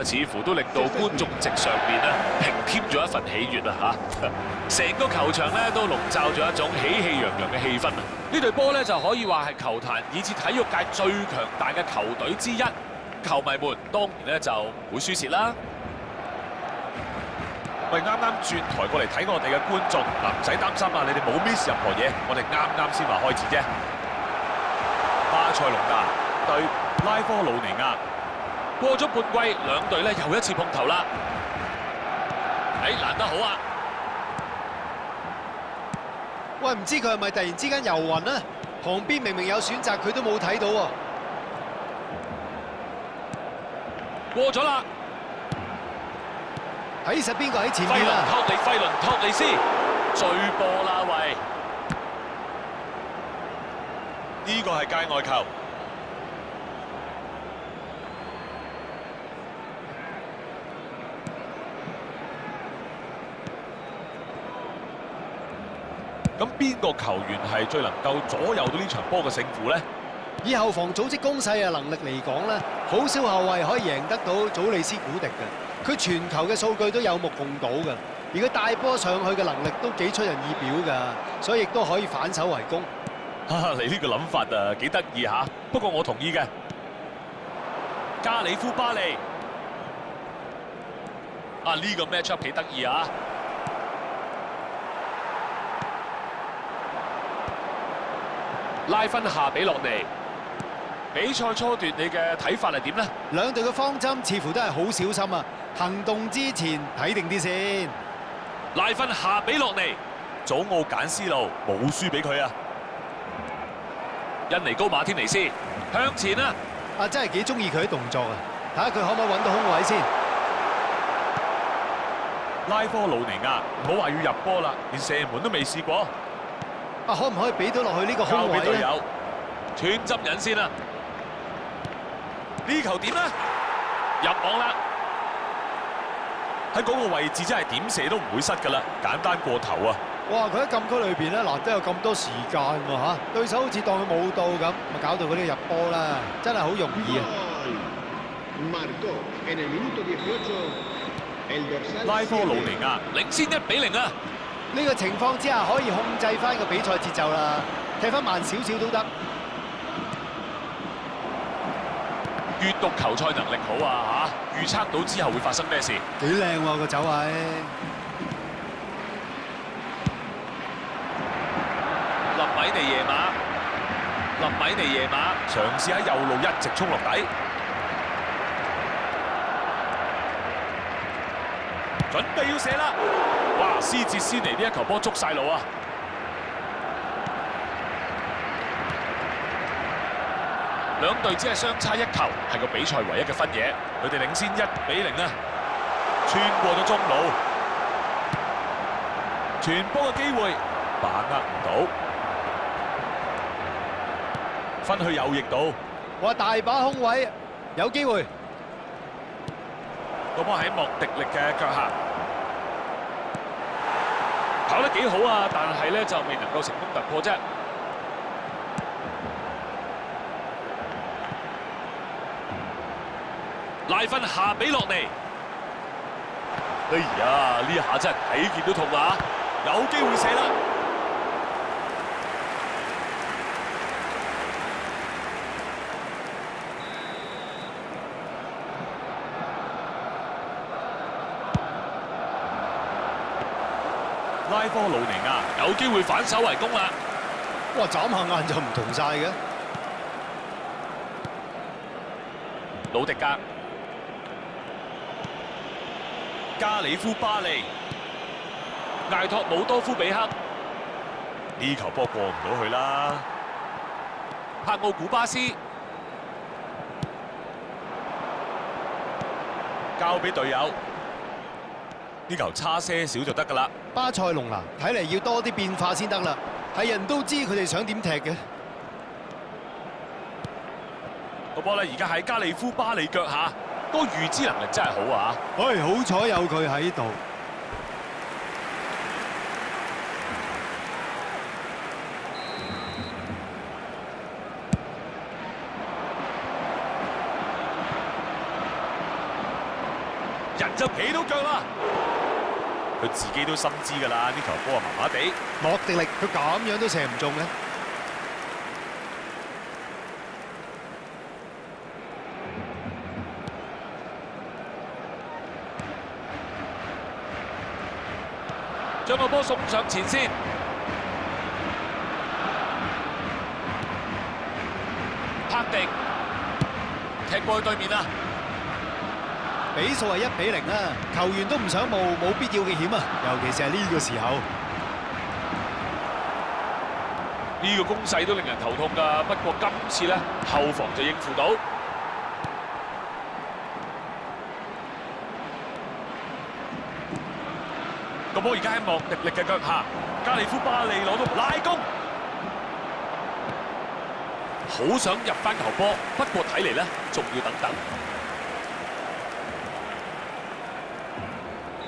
似乎都令到觀眾席上面咧平添咗一份喜悅啊嚇！成個球場咧都籠罩咗一種喜氣洋洋嘅氣氛啊！呢隊波咧就可以話係球壇以至體育界最強大嘅球隊之一，球迷們當然咧就唔會輸蝕啦。喂，啱啱轉台過嚟睇我哋嘅觀眾嗱，唔使擔心啊，你哋冇 miss 任何嘢，我哋啱先話開始啫。巴塞隆拿對拉科魯尼亞。過咗半季，兩隊咧又一次碰頭啦。難得好啊！喂，唔知佢係咪突然之間遊暈啊？旁邊明明有選擇，佢都冇睇到喎。過咗啦，睇實邊個喺前費倫邊啊？托利斯追波啦喂！呢個係界外球。咁邊個球員係最能夠左右到呢場波嘅勝負呢？以後防組織攻勢嘅能力嚟講咧，好少後衞可以贏得到祖利斯古迪嘅。佢傳球嘅數據都有目共睹嘅，而佢帶波上去嘅能力都幾出人意表㗎，所以亦都可以反手為攻。你呢個諗法啊幾得意嚇，不過我同意嘅。加里夫巴利呢個 match up 幾得意啊！拉芬夏比洛尼，比賽初段你嘅睇法係點呢？兩隊嘅方針似乎都係好小心啊，行動之前睇定啲先。拉芬夏比洛尼，祖奧簡斯路冇輸俾佢啊！印尼高馬天尼斯向前啊！真係幾中意佢啲動作啊！睇下佢可唔可以揾到空位先。拉科魯尼亞唔好話要入波啦，連射門都未試過。可唔可以俾到落去呢個交空位咧？俾隊友，斷針引線啊！呢球點呢？入網啦！喺嗰個位置真係點射都唔會失㗎啦，簡單過頭啊！哇！佢喺禁區裏邊咧，難得有咁多時間喎嚇，對手好似當佢冇到咁，咪搞到佢呢入波啦，真係好容易啊！拉科魯尼亞領先1-0啊！呢個情況之下可以控制翻個比賽節奏啦，踢翻慢少少都得。閲讀球賽能力好啊嚇，預測到之後會發生咩事。幾靚喎個走位！林米尼耶馬嘗試喺右路一直衝落底，準備要射啦！哇！斯捷斯尼呢一球波捉晒路啊！兩隊只係相差1球，係個比賽唯一嘅分野。佢哋領先1-0啊！穿過咗中路，傳波嘅機會把握唔到，分去右翼度。哇！大把空位，有機會。個波喺莫迪力嘅腳下，跑得幾好啊，但係咧就未能夠成功突破啫。拉芬夏比洛尼，呢下真係睇見都痛啊！有機會射啦！拉科魯尼亞有機會反手為攻啦！哇！眨下眼就唔同晒嘅。魯迪格、加里夫巴利，艾托姆多夫比克、呢球波過唔到去啦！帕奧古巴斯，交俾隊友，呢球差些少就得㗎啦。巴塞隆拿睇嚟要多啲變化先得啦，係人都知佢哋想點踢嘅。個波咧而家喺加利夫巴利腳下，個預知能力真係好啊！好彩有佢喺度。人就企到腳啦。佢自己都心知㗎啦，呢球波啊麻麻地。莫迪力佢咁樣都射唔中嘅。將個波送上前線，柏迪踢過去對面啊！比數係1-0啦，球員都唔想冒冇必要嘅險啊，尤其是係呢個時候。呢個攻勢都令人頭痛㗎，不過今次咧後防就應付到。個波而家喺莫迪力嘅腳下，加利夫巴利攞到拉弓，好想入翻球波，不過睇嚟咧仲要等等。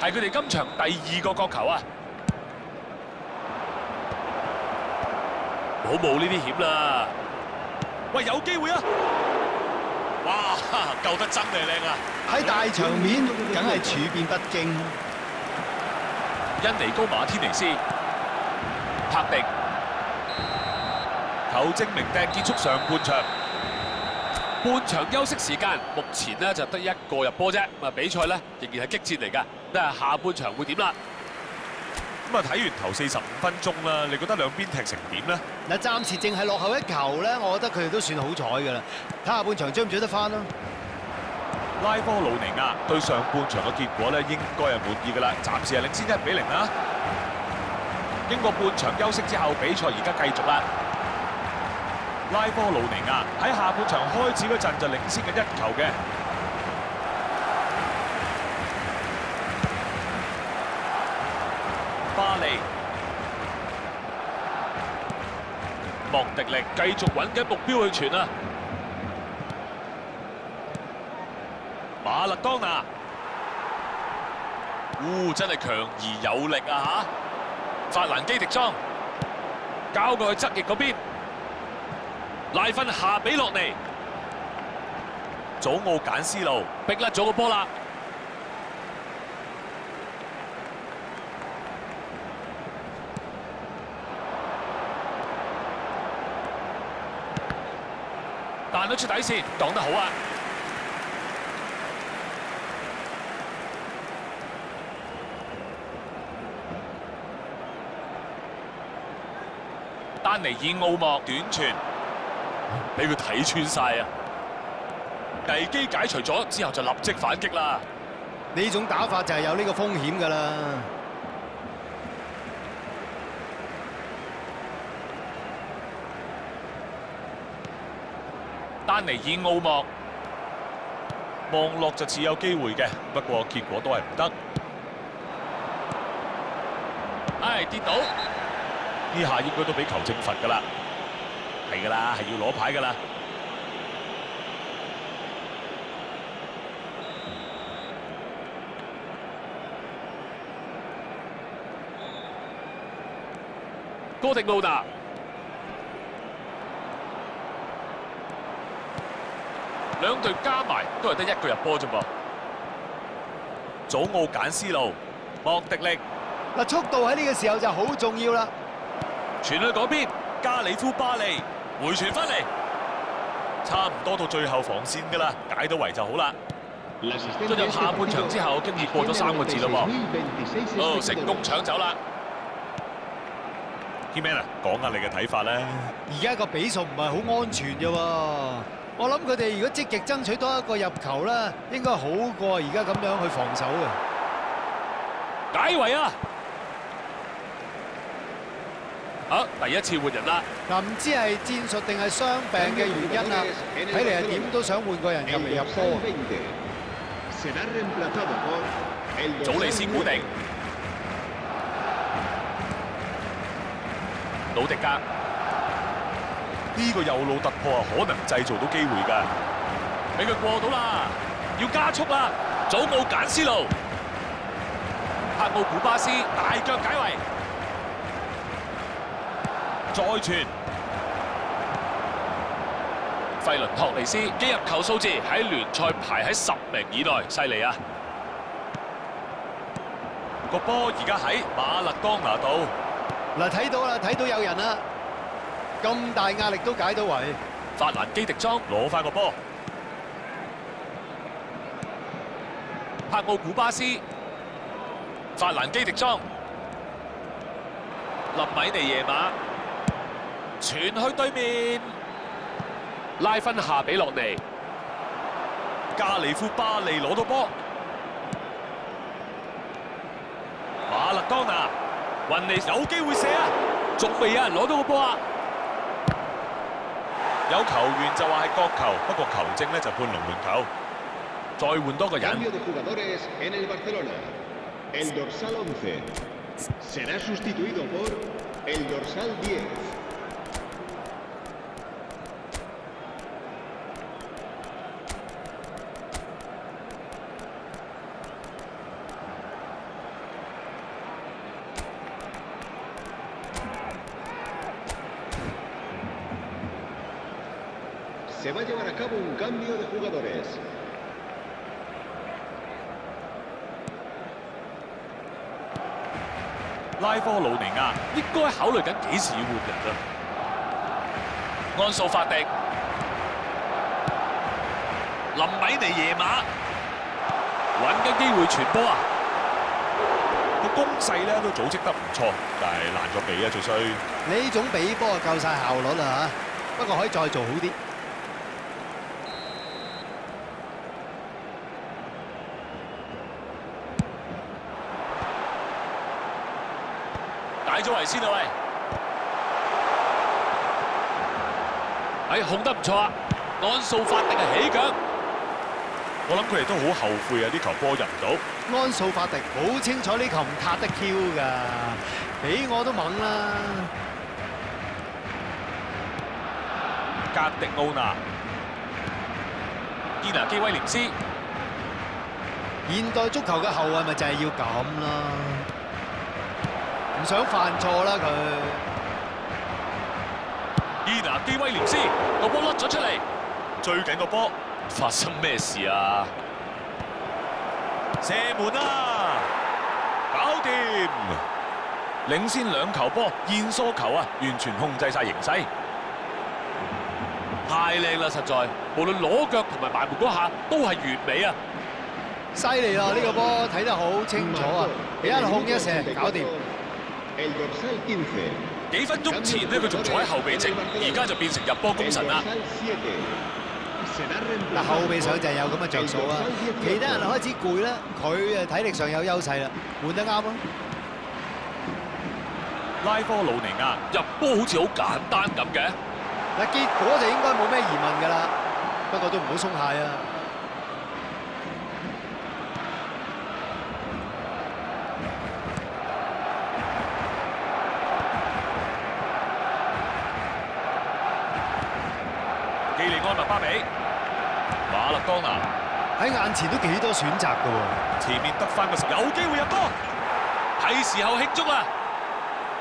係佢哋今場第2個角球啊！冇冒呢啲險啦！喂，有機會啊！哇，救得真係靚啊！喺大場面梗係處變不驚。恩尼高馬天尼斯、柏迪球證明掟結束上半場。半場休息時間，目前呢就得1個入波啫。比賽呢仍然係激戰嚟㗎，睇下下半場會點啦。咁啊，睇完頭45分鐘啦，你覺得兩邊踢成點呢？嗱，暫時淨係落後1球咧，我覺得佢哋都算好彩㗎啦。睇下半場追唔追得翻啦。拉科魯尼亞對上半場嘅結果咧，應該係滿意㗎啦，暫時係領先1-0啦。經過半場休息之後，比賽而家繼續啦。拉科魯尼亞喺下半場開始嗰陣就領先嘅1球嘅。巴利、莫迪力繼續揾緊目標去傳啊！馬勒當拿，真係強而有力啊嚇！法蘭基迪莊交過去側翼嗰邊，拉芬下比洛尼，祖奧簡斯路逼甩咗個波啦！彈咗出底線，擋得好啊！丹尼爾奧莫短傳，俾佢睇穿晒啊！危機解除咗之後就立即反擊啦！呢種打法就係有呢個風險㗎啦。丹尼爾奧莫望落就似有機會嘅，不過結果都係唔得。跌倒，呢下應該都俾球證罰㗎啦，係㗎啦，係要攞牌㗎啦。哥迪奧拿。兩隊加埋都係得1個入波啫噃。祖奧簡斯路、莫迪力，嗱，速度喺呢個時候就好重要啦。傳去嗰邊，加里夫巴利回傳翻嚟，差唔多到最後防線㗎啦，解到圍就好啦。進入下半場之後，經已過咗3個字咯噃。成功搶走啦。Keyman啊，講下你嘅睇法咧。而家個比數唔係好安全啫喎。我諗佢哋如果積極爭取多1個入球啦，應該好過而家咁樣去防守嘅。解圍啊！好，第一次換人啦。嗱，唔知係戰術定係傷病嘅原因啊？睇嚟係點都想換個人入嚟入波。祖利斯古定、魯迪加。呢個右路突破啊，可能製造到機會㗎。俾佢過到啦，要加速啦！祖奧簡斯路、帕奧古巴斯大腳解圍，再傳。費倫托尼斯基入球數字喺聯賽排喺10名以內，犀利啊！個波而家喺馬勒當拿度。嗱，睇到啦，睇到有人啦，咁大壓力都解到圍。法蘭基迪莊攞翻個波，帕奧古巴斯，法蘭基迪莊，林米尼耶馬，傳去對面，拉芬夏比洛尼，加利夫巴利攞到波，馬勒當拿，雲尼有機會射啊！仲未有人攞到個波啊！有球員就話係角球，不過球證咧就判龍門球。再換多個人。 Cambio de jugadores en el Barcelona. El dorsal 11 será sustituido por el dorsal 10. Se va a llevar a cabo un cambio de jugadores. 拉科魯尼亞應該考慮緊幾時要換人啊！安素法迪、林米尼耶馬揾緊機會傳波啊！個攻勢咧都組織得唔錯，但係爛咗尾啊最衰。呢種比波夠晒效率啦嚇，不過可以再做好啲。解咗圍先啊喂！控得唔錯啊！安素法迪係起腳，我諗佢哋都好後悔啊！啲球波入唔到。安素法迪好清楚呢球唔撻得 Q 㗎，俾我都懵啦。格迪奧拿、堅拿基威廉斯，現代足球嘅後衞咪就係要咁啦，唔想犯錯啦佢。堅拿基威廉斯個波甩咗出嚟，追緊個波，發生咩事啊？射門啊！搞掂，領先2球波，燕梳球啊，完全控制晒形勢。太靚啦！實在，無論攞腳同埋埋門嗰下都係完美啊！犀利啦！呢個波睇得好清楚啊！一控一射，搞掂。 El dorsal 15. 幾分鐘前呢，佢仲坐喺後備席，而家就變成入波功臣啦。嗱，後備上就係有咁嘅着數啊！其他人開始攰啦，佢體力上有優勢啦，換得啱咯。拉科魯尼亞入波好似好簡單咁嘅。嗱，結果就應該冇咩疑問㗎啦，不過都唔好鬆懈啊！基利安麥巴比、馬勒當拿喺眼前都幾多選擇㗎喎，前面得翻個10，有機會入波，係時候慶祝啦！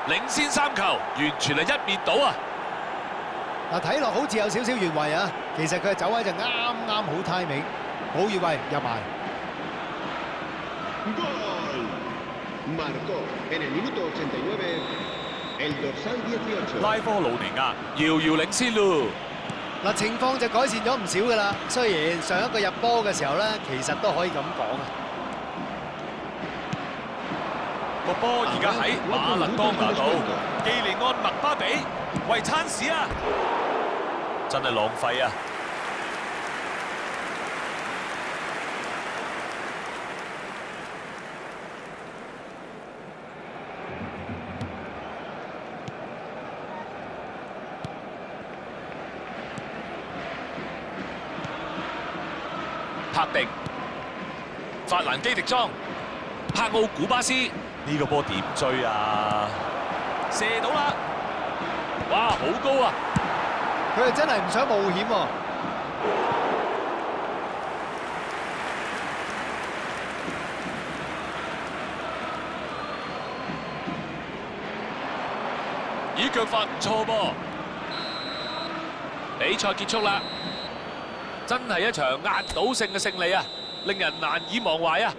領先3球，完全係一面倒啊！嗱，睇落好似有少少越位啊，其實佢嘅走位就啱啱好 timing， 冇越位入埋。 ¡Gol! Marcó en el minuto 89 el dorsal 18. 拉科魯尼亞遙遙領先咯！嗱，情況就改善咗唔少㗎啦。雖然上一個入波嘅時候咧，其實都可以咁講啊。個波而家喺馬勒當拿度，基利安麥巴比為餐屎啊！真係浪費啊！柏迪、法蘭基迪莊、帕奧古巴斯，呢個波點追啊？射到啦！哇，好高啊！佢係真係唔想冒險喎。咦，腳法唔錯噃！比賽結束啦，真係一場壓倒性嘅勝利啊，令人難以忘懷啊！